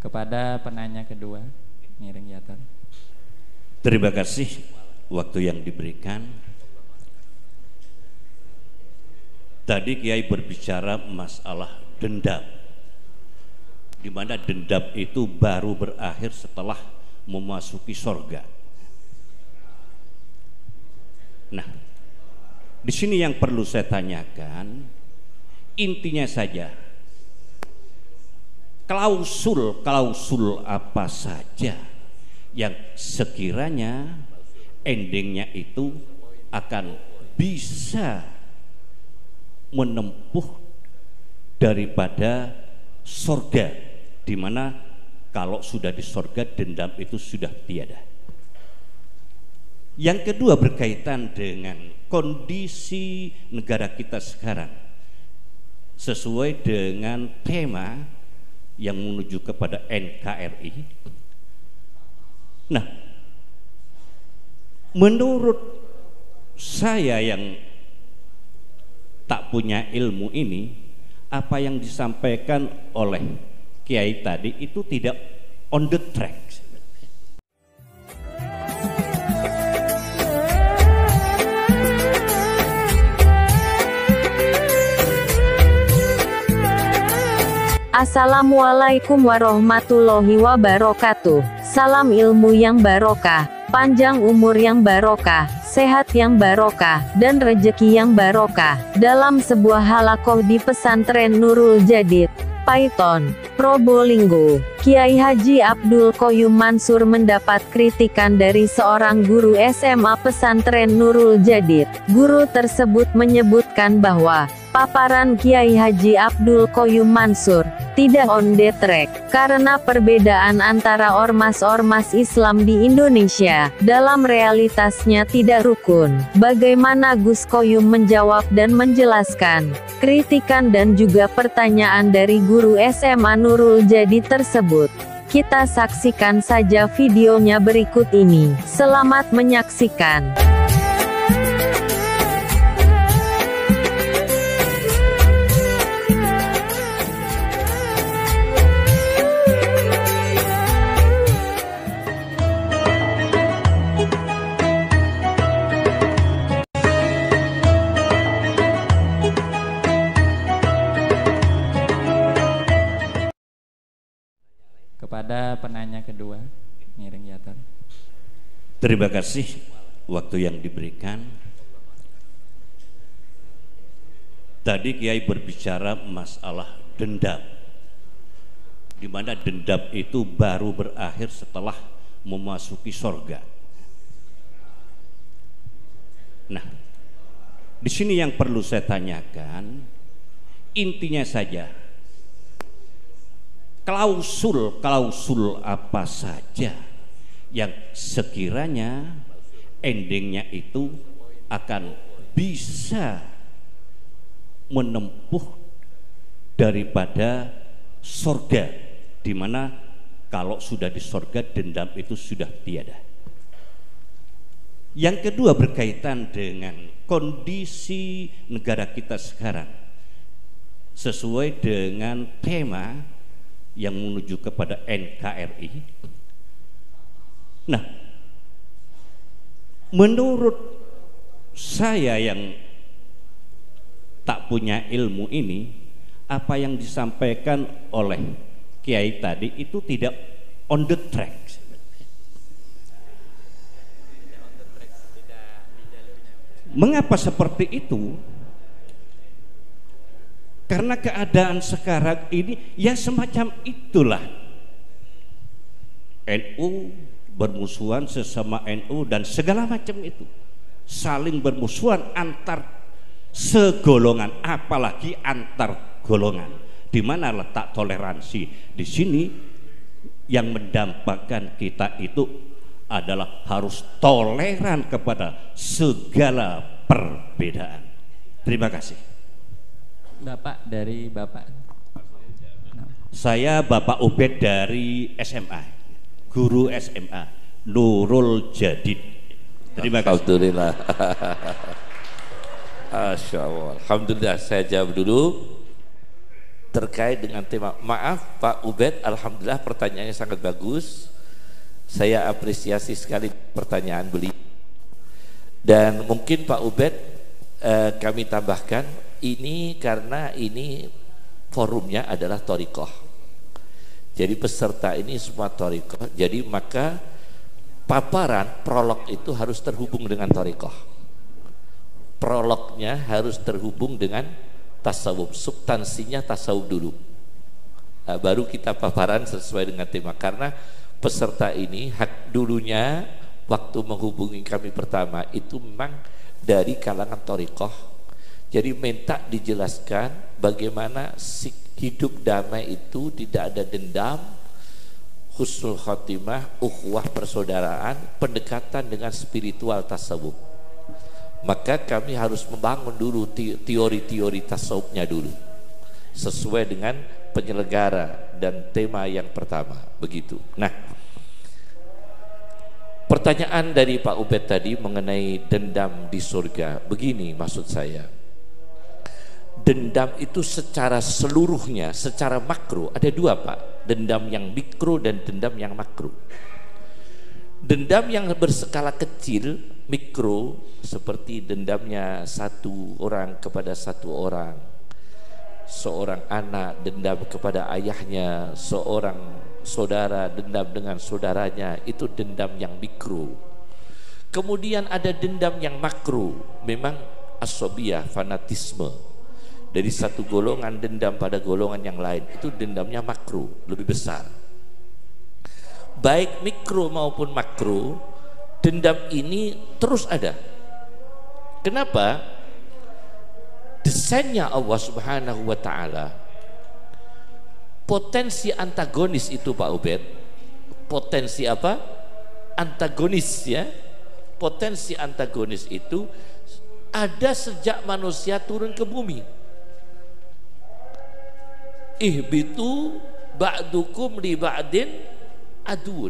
Kepada penanya kedua, miring Yator. Terima kasih waktu yang diberikan. Tadi Kiai berbicara masalah dendam, di mana dendam itu baru berakhir setelah memasuki sorga. Nah, di sini yang perlu saya tanyakan, intinya saja, klausul apa saja yang sekiranya endingnya itu akan bisa menempuh daripada sorga, dimana kalau sudah di sorga dendam itu sudah tiada. Yang kedua berkaitan dengan kondisi negara kita sekarang sesuai dengan tema yang menuju kepada NKRI. Nah, menurut saya yang tak punya ilmu ini, apa yang disampaikan oleh Kiai tadi itu tidak on the track. Assalamualaikum warahmatullahi wabarakatuh. Salam ilmu yang barokah, panjang umur yang barokah, sehat yang barokah, dan rejeki yang barokah. Dalam sebuah halakoh di pesantren Nurul Jadid, Paiton, Probolinggo, Kiai Haji Abdul Qoyum Mansur mendapat kritikan dari seorang guru SMA pesantren Nurul Jadid. Guru tersebut menyebutkan bahwa paparan Kiai Haji Abdul Qoyum Mansur tidak on the track, karena perbedaan antara ormas-ormas Islam di Indonesia dalam realitasnya tidak rukun. Bagaimana Gus Qoyum menjawab dan menjelaskan kritikan dan juga pertanyaan dari guru SMA Nurul Jadid tersebut? Kita saksikan saja videonya berikut ini. Selamat menyaksikan. Kepada penanya kedua, miring Yator. Terima kasih waktu yang diberikan. Tadi Kiai berbicara masalah dendam, di mana dendam itu baru berakhir setelah memasuki sorga. Nah, di sini yang perlu saya tanyakan, intinya saja, klausul apa saja yang sekiranya endingnya itu akan bisa menempuh daripada sorga, dimana kalau sudah di sorga dendam itu sudah tiada. Yang kedua berkaitan dengan kondisi negara kita sekarang sesuai dengan tema yang menuju kepada NKRI. Nah, menurut saya yang tak punya ilmu ini, apa yang disampaikan oleh Kiai tadi itu tidak on the track. Mengapa seperti itu? Karena keadaan sekarang ini ya semacam itulah. NU bermusuhan sesama NU dan segala macam itu, saling bermusuhan antar segolongan, apalagi antar golongan. Di mana letak toleransi? Di sini yang mendampakkan kita itu adalah harus toleran kepada segala perbedaan. Terima kasih. Bapak dari Bapak. Saya Bapak Ubed dari SMA, guru SMA Nurul Jadid. Terima kasih. Alhamdulillah. Masya Allah. Alhamdulillah, saya jawab dulu. terkait dengan tema. Maaf Pak Ubed, alhamdulillah pertanyaannya sangat bagus. Saya apresiasi sekali pertanyaan beliau. Dan mungkin Pak Ubed kami tambahkan ini karena ini forumnya adalah thariqah. Jadi peserta ini semua thariqah. Jadi maka paparan prolog itu harus terhubung dengan thariqah. Prolognya harus terhubung dengan tasawuf, substansinya tasawuf dulu. Nah, baru kita paparan sesuai dengan tema. Karena peserta ini hak dulunya waktu menghubungi kami pertama itu memang dari kalangan thariqah. Jadi minta dijelaskan bagaimana hidup damai itu tidak ada dendam, husnul khotimah, ukhuwah persaudaraan, pendekatan dengan spiritual tasawuf. Maka kami harus membangun dulu teori-teori tasawufnya dulu sesuai dengan penyelenggara dan tema yang pertama, begitu. Nah, pertanyaan dari Pak Ubed tadi mengenai dendam di surga, begini maksud saya. Dendam itu secara seluruhnya, secara makro ada dua Pak, dendam yang mikro dan dendam yang makro. Dendam yang berskala kecil, mikro, seperti dendamnya satu orang kepada satu orang, seorang anak dendam kepada ayahnya, seorang saudara dendam dengan saudaranya, itu dendam yang mikro. Kemudian ada dendam yang makro, memang asobiyah, fanatisme dari satu golongan dendam pada golongan yang lain, itu dendamnya makro, lebih besar. Baik mikro maupun makro, dendam ini terus ada. Kenapa? Desainnya Allah Subhanahu wa Ta'ala. Potensi antagonis itu Pak Ubed, potensi apa? Antagonis, ya. Potensi antagonis itu ada sejak manusia turun ke bumi. Ihbitu ba'dukum li ba'din adun.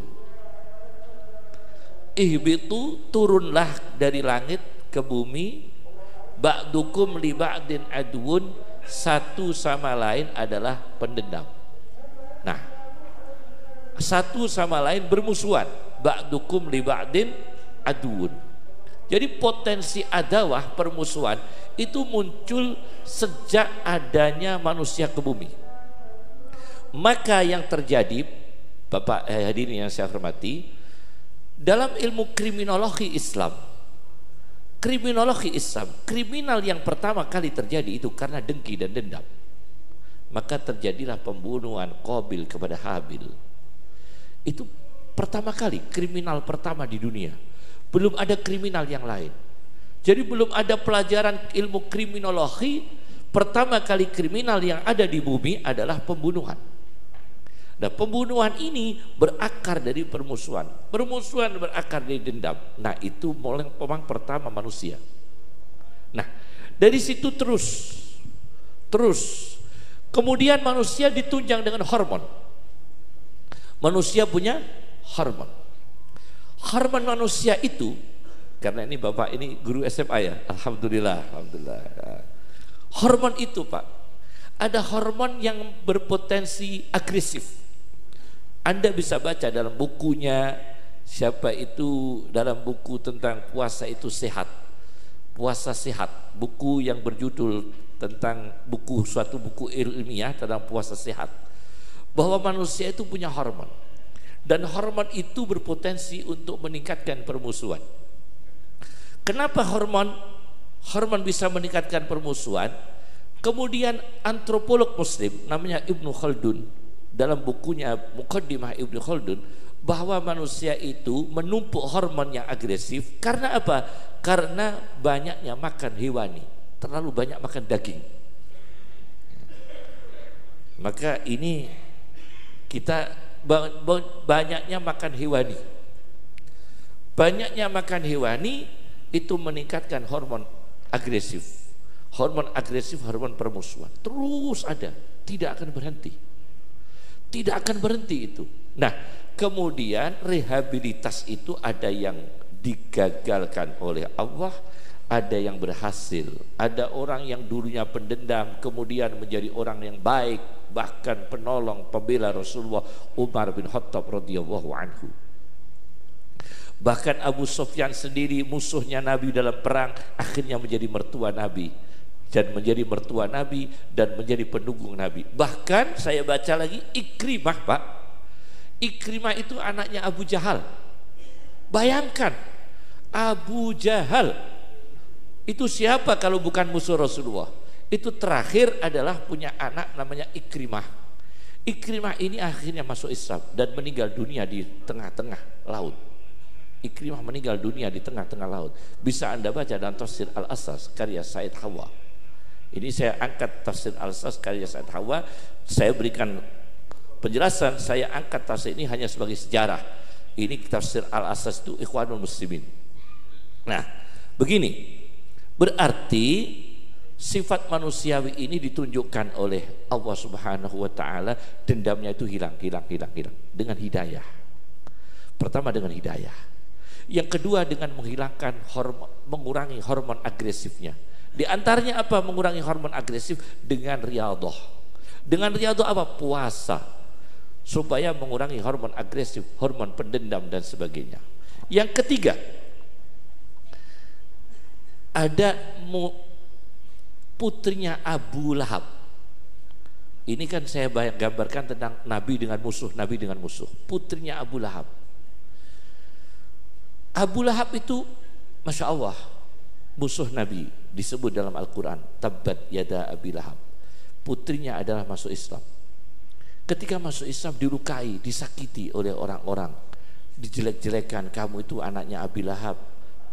Ihbitu, turunlah dari langit ke bumi, ba'dukum li ba'din adun, satu sama lain adalah pendendam. Nah, satu sama lain bermusuhan, ba'dukum li ba'din adun. Jadi potensi adawah, permusuhan itu muncul sejak adanya manusia ke bumi. Maka yang terjadi, Bapak hadirin yang saya hormati, dalam ilmu kriminologi Islam, kriminal yang pertama kali terjadi itu karena dengki dan dendam. Maka terjadilah pembunuhan Qabil kepada Habil. Itu pertama kali, kriminal pertama di dunia. Belum ada kriminal yang lain. Jadi belum ada pelajaran ilmu kriminologi, pertama kali kriminal yang ada di bumi adalah pembunuhan. Nah, pembunuhan ini berakar dari permusuhan. Permusuhan berakar dari dendam. Nah, itu memang pertama manusia. Nah, dari situ terus. Kemudian manusia ditunjang dengan hormon. Manusia punya hormon. Hormon manusia itu, karena ini Bapak ini guru SMA ya, alhamdulillah. Hormon itu Pak, ada hormon yang berpotensi agresif. Anda bisa baca dalam bukunya siapa itu, dalam buku tentang puasa itu sehat, puasa sehat, buku yang berjudul tentang suatu buku ilmiah tentang puasa sehat, bahwa manusia itu punya hormon, dan hormon itu berpotensi untuk meningkatkan permusuhan. Kenapa hormon bisa meningkatkan permusuhan? Kemudian antropolog muslim namanya Ibnu Khaldun dalam bukunya Muqaddimah Ibnu Khaldun, bahwa manusia itu menumpuk hormon yang agresif karena apa? Karena banyaknya makan hewani, terlalu banyak makan daging. Maka ini kita banyaknya makan hewani. Banyaknya makan hewani itu meningkatkan hormon agresif. Hormon agresif, hormon permusuhan terus ada, tidak akan berhenti. Tidak akan berhenti itu. Nah, kemudian rehabilitas itu ada yang digagalkan oleh Allah, ada yang berhasil, ada orang yang dulunya pendendam kemudian menjadi orang yang baik, bahkan penolong pembela Rasulullah, Umar bin Khattab radhiyallahu anhu. Bahkan Abu Sufyan sendiri, musuhnya Nabi dalam perang, akhirnya menjadi mertua Nabi dan menjadi mertua Nabi dan menjadi pendukung Nabi. Bahkan saya baca lagi Ikrimah, Pak. Ikrimah itu anaknya Abu Jahal. Bayangkan, Abu Jahal itu siapa kalau bukan musuh Rasulullah? Itu terakhir adalah punya anak namanya Ikrimah. Ikrimah ini akhirnya masuk Islam dan meninggal dunia di tengah-tengah laut. Ikrimah meninggal dunia di tengah-tengah laut. Bisa Anda baca dalam Tafsir Al-Asas karya Said Hawa. Ini saya angkat Tafsir Al-Asas karya Said Hawa, saya berikan penjelasan, saya angkat tafsir ini hanya sebagai sejarah. Ini Tafsir Al-Asas itu Ikhwanul Muslimin. Nah, begini, berarti sifat manusiawi ini ditunjukkan oleh Allah Subhanahu wa taala, dendamnya itu hilang dengan hidayah. Pertama dengan hidayah. Yang kedua dengan menghilangkan mengurangi hormon agresifnya. Di antaranya apa mengurangi hormon agresif? Dengan riyadhah. Dengan riyadhah apa? Puasa. Supaya mengurangi hormon agresif, hormon pendendam dan sebagainya. Yang ketiga, ada putrinya Abu Lahab. Ini kan saya gambarkan tentang Nabi dengan musuh, Nabi dengan musuh. Putrinya Abu Lahab. Abu Lahab itu Masya Allah musuh Nabi, disebut dalam Al-Quran Tabbat yada Abi Lahab. Putrinya adalah masuk Islam. Ketika masuk Islam dilukai, disakiti oleh orang-orang, dijelek-jelekan, kamu itu anaknya Abi Lahab,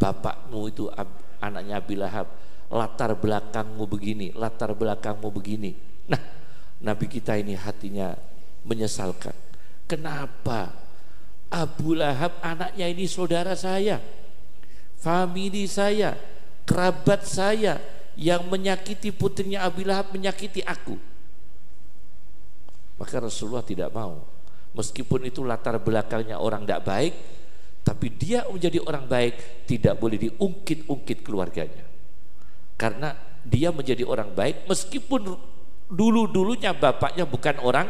bapakmu itu anaknya Abi Lahab, latar belakangmu begini, latar belakangmu begini. Nah, Nabi kita ini hatinya menyesalkan. Kenapa? Abu Lahab anaknya ini saudara saya, famili saya, kerabat saya, yang menyakiti putrinya Abu Lahab menyakiti aku. Maka Rasulullah tidak mau, meskipun itu latar belakangnya orang tidak baik, tapi dia menjadi orang baik, tidak boleh diungkit-ungkit keluarganya. Karena dia menjadi orang baik meskipun dulu-dulunya bapaknya bukan orang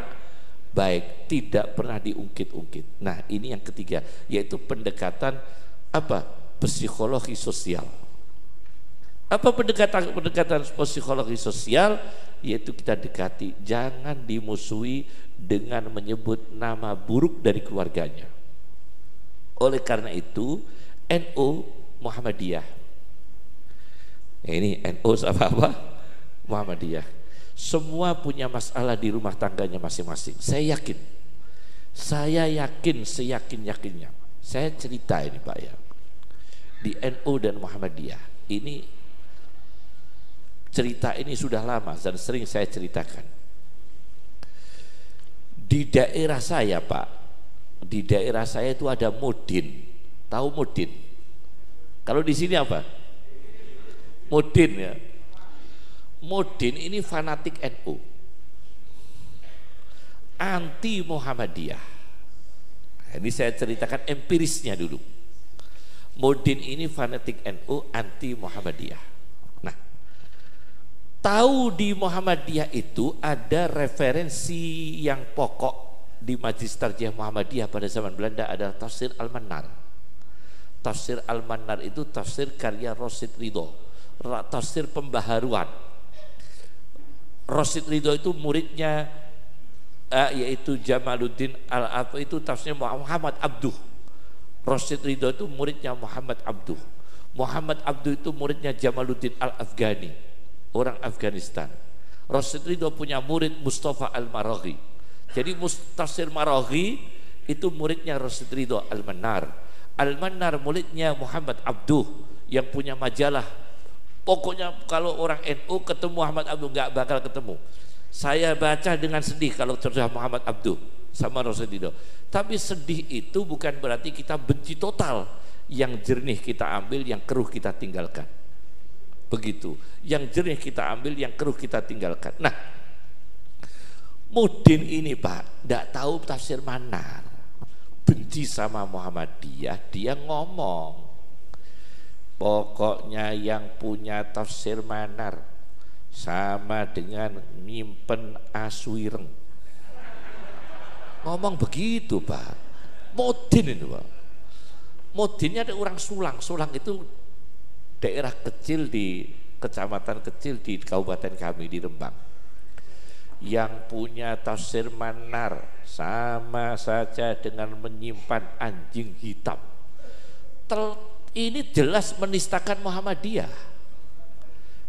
baik, tidak pernah diungkit-ungkit. Nah, ini yang ketiga, yaitu pendekatan apa? Psikologi sosial. Apa pendekatan psikologi sosial? Yaitu kita dekati, jangan dimusuhi dengan menyebut nama buruk dari keluarganya. Oleh karena itu, NU Muhammadiyah. Ini NU sama apa? Muhammadiyah. Semua punya masalah di rumah tangganya masing-masing. Saya yakin seyakin-yakinnya. Saya cerita ini Pak ya, di NU dan Muhammadiyah ini, cerita ini sudah lama dan sering saya ceritakan. Di daerah saya Pak, di daerah saya itu ada Mudin. Tahu Mudin? Kalau di sini apa? Mudin ya. Mudin ini fanatik NU, anti Muhammadiyah. Ini saya ceritakan empirisnya dulu. Mudin ini fanatik NU, anti Muhammadiyah. Nah, tahu di Muhammadiyah itu ada referensi yang pokok di Majelis Tarjih Muhammadiyah pada zaman Belanda adalah Tafsir Al-Mannar. Tafsir Al-Mannar itu tafsir karya Rasid Ridho, tafsir pembaharuan. Rasid Ridho itu muridnya yaitu Jamaluddin Al-Apa, itu tafsirnya Muhammad Abduh. Rasid Ridho itu muridnya Muhammad Abduh. Muhammad Abduh itu muridnya Jamaluddin Al-Afghani, orang Afghanistan. Rasid Ridho punya murid Mustafa Al-Maraghi. Jadi tafsir Maraghi itu muridnya Rasid Ridho Al-Mannar. Al-Mannar muridnya Muhammad Abduh yang punya majalah. Pokoknya kalau orang NU ketemu Muhammad Abduh nggak bakal ketemu. Saya baca dengan sedih kalau sudah Muhammad Abduh sama Rasid Ridho. Tapi sedih itu bukan berarti kita benci total. Yang jernih kita ambil, yang keruh kita tinggalkan. Begitu. Yang jernih kita ambil, yang keruh kita tinggalkan. Nah, Mudin ini Pak, tidak tahu tafsir Mannar, benci sama Muhammadiyah, dia ngomong, Pokoknya yang punya tafsir Manar sama dengan nyimpen asu ireng. Ngomong begitu Pak. Modin itu Pak. Modinnya ada orang Sulang. Sulang itu daerah kecil di kecamatan kecil di kabupaten kami di Rembang. Yang punya tafsir Manar sama saja dengan menyimpan anjing hitam. Ini jelas menistakan Muhammadiyah.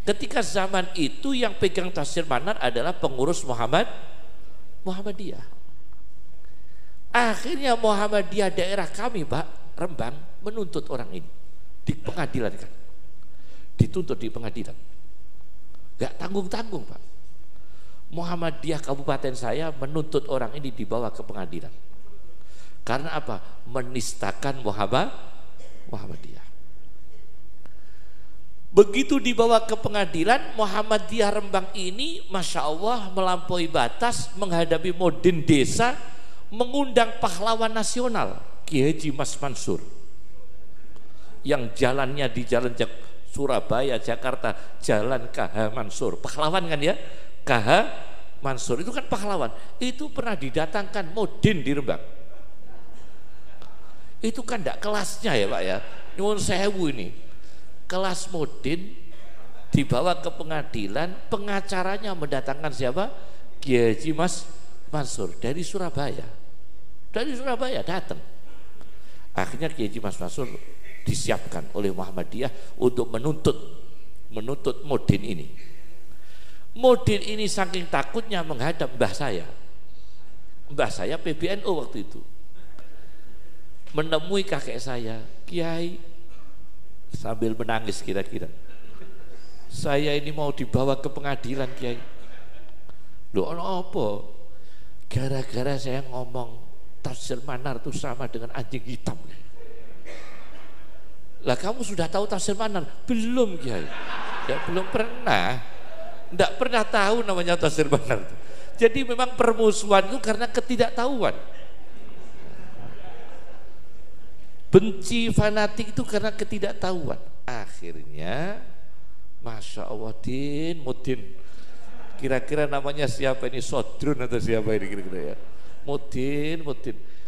Ketika zaman itu yang pegang tafsir Manar adalah pengurus Muhammadiyah. Akhirnya Muhammadiyah daerah kami Pak, Rembang, menuntut orang ini di pengadilan kan. Dituntut di pengadilan. Gak tanggung-tanggung Pak. Muhammadiyah kabupaten saya menuntut orang ini dibawa ke pengadilan. Karena apa? Menistakan Muhammadiyah. Begitu dibawa ke pengadilan, Muhammadiyah Rembang ini Masya Allah melampaui batas, menghadapi modin desa, mengundang pahlawan nasional Kiai Haji Mas Mansur yang jalannya di jalan Surabaya, Jakarta, jalan KH Mansur, pahlawan kan ya, KH Mansur itu kan pahlawan, itu pernah didatangkan modin di Rembang. Itu kan tidak kelasnya ya Pak ya, nyuwun sewu ini, kelas modin dibawa ke pengadilan, pengacaranya mendatangkan siapa? Kiai Haji Mas Mansur dari Surabaya. Dari Surabaya datang. Akhirnya Kiai Haji Mas Mansur disiapkan oleh Muhammadiyah untuk menuntut modin ini. Modin ini saking takutnya menghadap mbah saya. Mbah saya PBNU waktu itu. Menemui kakek saya, Kiai, sambil menangis kira-kira. Saya ini mau dibawa ke pengadilan Kiai. Loh apa? Gara-gara saya ngomong tafsir Manar itu sama dengan anjing hitam. Lah kamu sudah tahu tafsir Manar? Belum Kiai. Ya belum pernah. Tidak pernah tahu namanya tafsir Manar. Jadi memang permusuhan itu karena ketidaktahuan. Benci fanatik itu karena ketidaktahuan. Akhirnya Masya Allah Mudin, kira-kira namanya siapa ini, Sodrun atau siapa ini kira-kira ya, Mudin.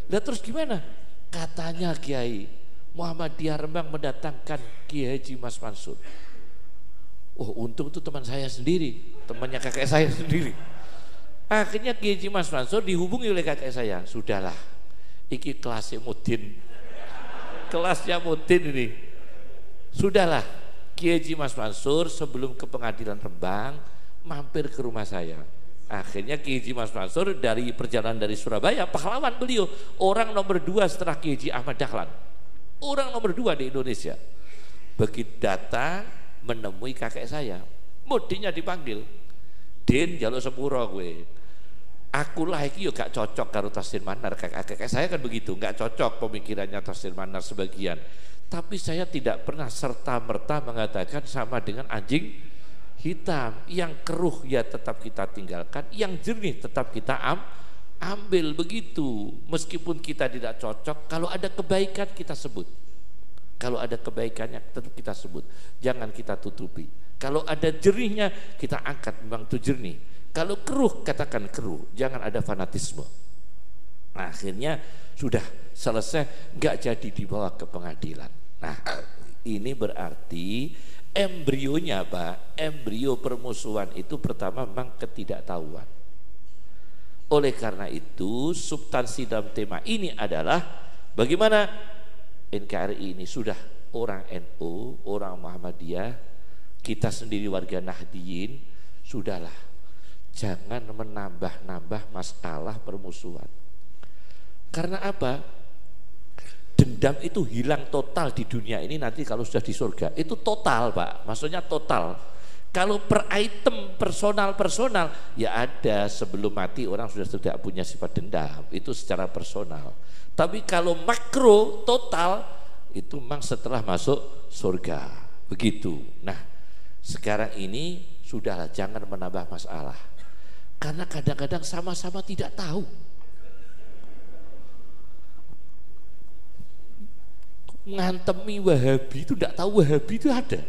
Lah terus gimana? Katanya Kiai Muhammadiyah Rembang mendatangkan Kiai Haji Mas Mansur. Oh untung itu teman saya sendiri, temannya kakek saya sendiri. Akhirnya Kiai Haji Mas Mansur dihubungi oleh kakek saya. Sudahlah, iki kelasnya Mudin, kelasnya Mudin ini. Sudahlah, Kiai Haji Mas Mansur sebelum ke pengadilan Rembang mampir ke rumah saya. Akhirnya Kiai Haji Mas Mansur dari perjalanan dari Surabaya, pahlawan beliau, orang nomor 2 setelah Kiai Haji Ahmad Dahlan, orang nomor 2 di Indonesia. Begitu datang menemui kakek saya, Mudinnya dipanggil, Din jaluk sepuro gue. Aku lah iki yo gak cocok karo tafsir Manar. Kakek saya kan begitu, gak cocok pemikirannya tafsir Manar sebagian. Tapi saya tidak pernah serta-merta mengatakan sama dengan anjing hitam. Yang keruh ya tetap kita tinggalkan, yang jernih tetap kita ambil, begitu. Meskipun kita tidak cocok, kalau ada kebaikan kita sebut. Kalau ada kebaikannya tetap kita sebut. Jangan kita tutupi. Kalau ada jernihnya kita angkat, memang itu jernih. Kalau keruh katakan keruh, jangan ada fanatisme. Nah, akhirnya sudah selesai, nggak jadi dibawa ke pengadilan. Nah, ini berarti embrionya Pak, embrio permusuhan itu pertama memang ketidaktahuan. Oleh karena itu substansi dalam tema ini adalah bagaimana NKRI ini sudah orang NU, orang Muhammadiyah, kita sendiri warga Nahdiyin, sudahlah, jangan menambah-nambah masalah permusuhan. Karena apa? Dendam itu hilang total di dunia ini nanti kalau sudah di surga. Itu total Pak, maksudnya total. Kalau per item personal ya ada, sebelum mati orang sudah tidak punya sifat dendam, itu secara personal. Tapi kalau makro total itu memang setelah masuk surga, begitu. Nah sekarang ini sudahlah, jangan menambah masalah, karena kadang-kadang sama-sama tidak tahu. ngantemi Wahabi itu tidak tahu Wahabi itu ada.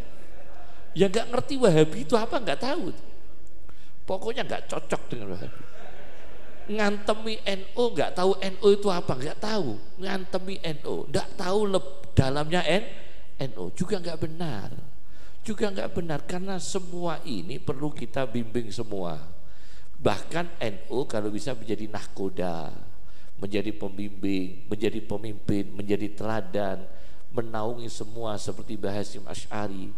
Yang nggak ngerti Wahabi itu apa nggak tahu. Pokoknya nggak cocok dengan Wahabi. Ngantemi NU nggak tahu NU itu apa, nggak tahu. Ngantemi NU nggak tahu dalamnya NU juga nggak benar. Juga nggak benar karena semua ini perlu kita bimbing semua. Bahkan NU kalau bisa menjadi nahkoda, menjadi pembimbing, menjadi pemimpin, menjadi teladan, menaungi semua seperti Mbah Hasyim Asy'ari.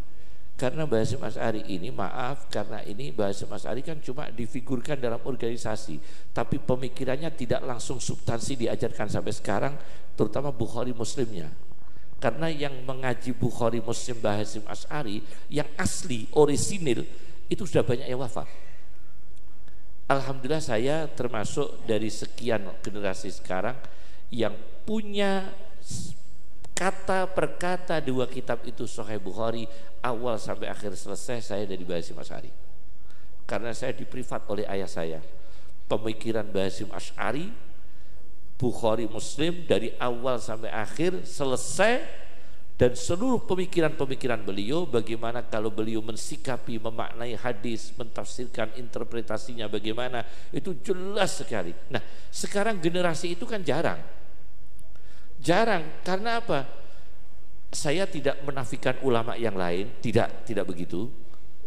Karena Mbah Hasyim Asy'ari ini, maaf, karena ini Mbah Hasyim Asy'ari kan cuma difigurkan dalam organisasi, tapi pemikirannya tidak langsung substansi diajarkan sampai sekarang, terutama Bukhari Muslimnya. Karena yang mengaji Bukhari Muslim Mbah Hasyim Asy'ari yang asli, orisinil, itu sudah banyak yang wafat. Alhamdulillah saya termasuk dari sekian generasi sekarang yang punya kata per kata dua kitab itu Sahih Bukhari awal sampai akhir selesai saya dari Mbah Hasyim Asy'ari. Karena saya diprivat oleh ayah saya. Pemikiran Mbah Hasyim Asy'ari, Bukhari Muslim dari awal sampai akhir selesai, dan seluruh pemikiran-pemikiran beliau, bagaimana kalau beliau mensikapi, memaknai hadis, mentafsirkan interpretasinya bagaimana, itu jelas sekali. Nah, sekarang generasi itu kan jarang. Karena apa? Saya tidak menafikan ulama yang lain, tidak begitu.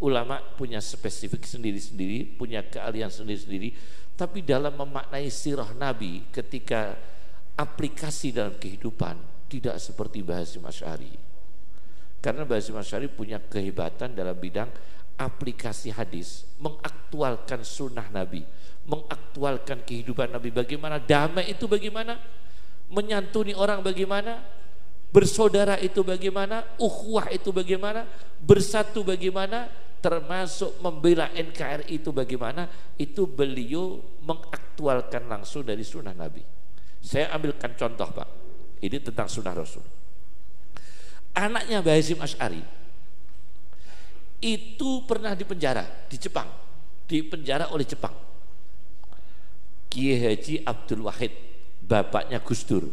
Ulama punya spesifik sendiri-sendiri, punya keahlian sendiri-sendiri, tapi dalam memaknai sirah Nabi ketika aplikasi dalam kehidupan tidak seperti Mbah Hasyim Asy'ari. Karena Mbah Hasyim Asy'ari punya kehebatan dalam bidang aplikasi hadis, mengaktualkan sunnah Nabi, mengaktualkan kehidupan Nabi. Bagaimana damai itu, bagaimana menyantuni orang, bagaimana bersaudara itu, bagaimana ukhuwah itu, bagaimana bersatu, bagaimana termasuk membela NKRI itu, bagaimana itu beliau mengaktualkan langsung dari sunnah Nabi. Saya ambilkan contoh, Pak. Ini tentang sunnah Rasul. Anaknya Mbah Hasyim Asy'ari itu pernah dipenjara di Jepang, dipenjara oleh Jepang. Kiai Haji Abdul Wahid, bapaknya Gus Dur,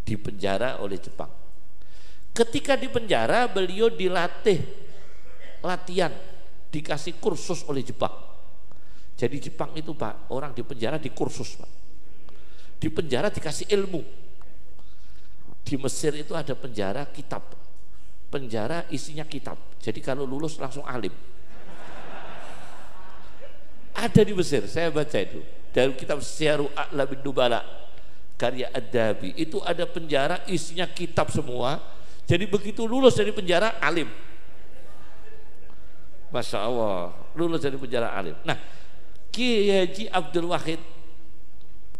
dipenjara oleh Jepang. Ketika dipenjara beliau dilatih, latihan, dikasih kursus oleh Jepang. Jadi Jepang itu, Pak, orang dipenjara di kursus, Pak. Dipenjara dikasih ilmu. Di Mesir itu ada penjara kitab, penjara isinya kitab, jadi kalau lulus langsung alim. Ada di Mesir, saya baca itu dari kitab Syiaru A'lamin Nubala karya Ad-Dahabi. Itu ada penjara isinya kitab semua, jadi begitu lulus dari penjara alim. Masya Allah, lulus dari penjara alim. Nah, Kiai Haji Abdul Wahid,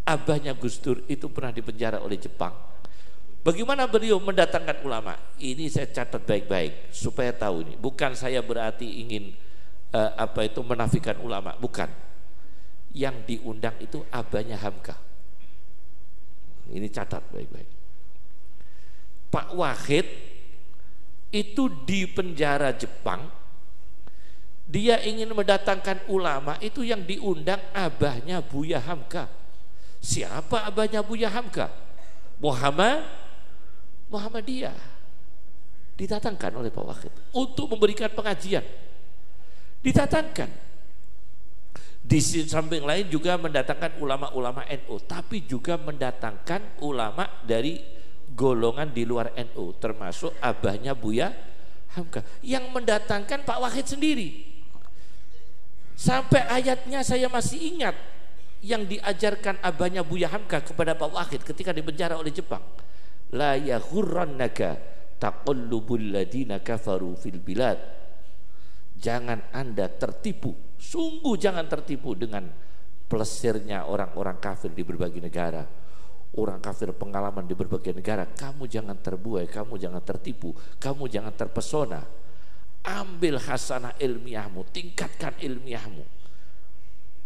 abahnya Gus Dur, itu pernah dipenjara oleh Jepang. Bagaimana beliau mendatangkan ulama? Ini saya catat baik-baik supaya tahu ini. Bukan saya berarti ingin menafikan ulama, bukan. Yang diundang itu abahnya Hamka. Ini catat baik-baik. Pak Wahid itu di penjara Jepang. Dia ingin mendatangkan ulama, itu yang diundang abahnya Buya Hamka. Siapa abahnya Buya Hamka? Muhammadiyah. Didatangkan oleh Pak Wahid untuk memberikan pengajian. Didatangkan. Di samping lain juga mendatangkan ulama-ulama NU, tapi juga mendatangkan ulama dari golongan di luar NU, termasuk abahnya Buya Hamka. Yang mendatangkan Pak Wahid sendiri. Sampai ayatnya saya masih ingat yang diajarkan abahnya Buya Hamka kepada Pak Wahid ketika dipenjara oleh Jepang. La yaghurrannaka taqallubul ladina kafaru fil bilad. Jangan Anda tertipu, sungguh jangan tertipu dengan pelesirnya orang-orang kafir di berbagai negara. Orang kafir pengalaman di berbagai negara. Kamu jangan terbuai, kamu jangan tertipu, kamu jangan terpesona. Ambil hasanah ilmiahmu, tingkatkan ilmiahmu.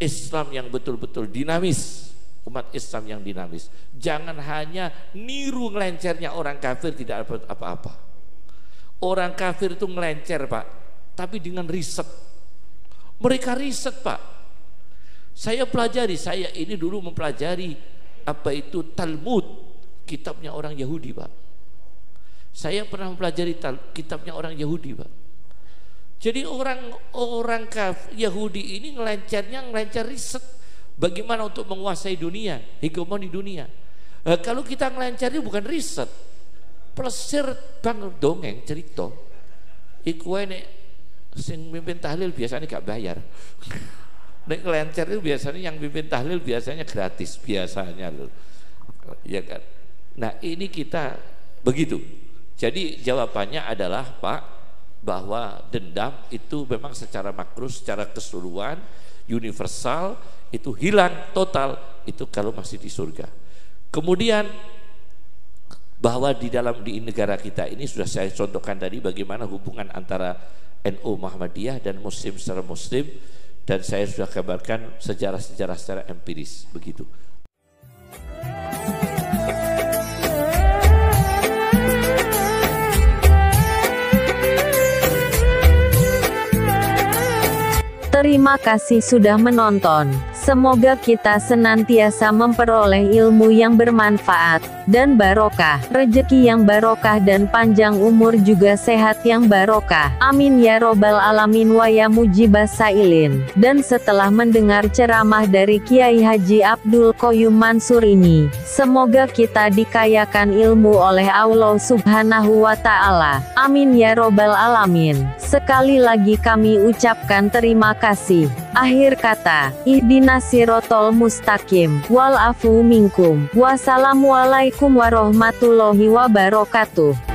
Islam yang betul-betul dinamis, umat Islam yang dinamis. Jangan hanya niru ngelencernya orang kafir, tidak dapat apa-apa. Orang kafir itu ngelencer, Pak, tapi dengan riset. Mereka riset, Pak. Saya pelajari, saya ini dulu mempelajari apa itu Talmud, kitabnya orang Yahudi, Pak. Saya pernah mempelajari kitabnya orang Yahudi, Pak. Jadi orang Yahudi ini ngelancar riset bagaimana untuk menguasai dunia, hegemoni dunia. Kalau kita ngelancari bukan riset, plesir bang dongeng cerita. Iku nek sing mimpin tahlil biasanya gak bayar. Nek ngelancar itu biasanya yang mimpin tahlil biasanya gratis biasanya loh. Ya kan. Nah, ini kita begitu. Jadi jawabannya adalah Pak, bahwa dendam itu memang secara makro, secara keseluruhan, universal, itu hilang total itu kalau masih di surga. Kemudian bahwa di negara kita ini sudah saya contohkan tadi bagaimana hubungan antara NU Muhammadiyah dan Muslim secara Muslim, dan saya sudah kabarkan sejarah-sejarah secara empiris begitu. Terima kasih sudah menonton. Semoga kita senantiasa memperoleh ilmu yang bermanfaat dan barokah, rezeki yang barokah dan panjang umur juga sehat yang barokah. Amin ya robbal alamin wa ya mujibas sailin. Dan setelah mendengar ceramah dari Kiai Haji Abdul Qoyum Mansur ini, semoga kita dikayakan ilmu oleh Allah Subhanahu wa Ta'ala. Amin ya robbal alamin. Sekali lagi kami ucapkan terima kasih. Akhir kata, ihdinas sirotol mustaqim, wal afu minkum. Wassalamualaikum warahmatullahi wabarakatuh.